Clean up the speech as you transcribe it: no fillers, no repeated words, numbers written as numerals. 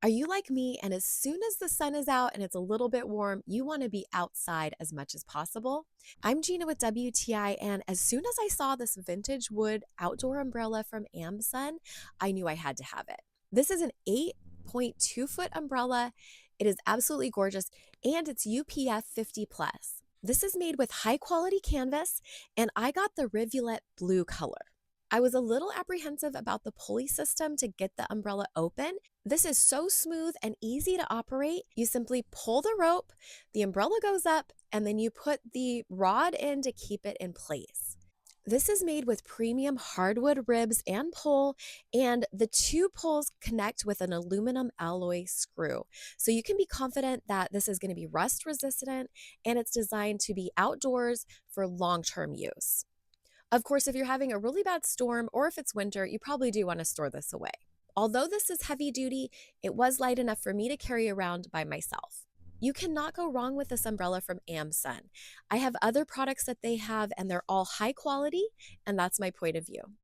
Are you like me and as soon as the sun is out and it's a little bit warm, you want to be outside as much as possible? I'm Gina with WTI, and as soon as I saw this vintage wood outdoor umbrella from AMMSUN, I knew I had to have it. This is an 8.2-foot umbrella. It is absolutely gorgeous, and it's UPF 50 plus. This is made with high quality canvas, and I got the rivulet blue color. I was a little apprehensive about the pulley system to get the umbrella open. This is so smooth and easy to operate. You simply pull the rope, the umbrella goes up, and then you put the rod in to keep it in place. This is made with premium hardwood ribs and pole, and the two poles connect with an aluminum alloy screw. So you can be confident that this is going to be rust resistant, and it's designed to be outdoors for long-term use. Of course, if you're having a really bad storm or if it's winter, you probably do want to store this away. Although this is heavy duty, it was light enough for me to carry around by myself. You cannot go wrong with this umbrella from AMMSUN. I have other products that they have, and they're all high quality, and that's my point of view.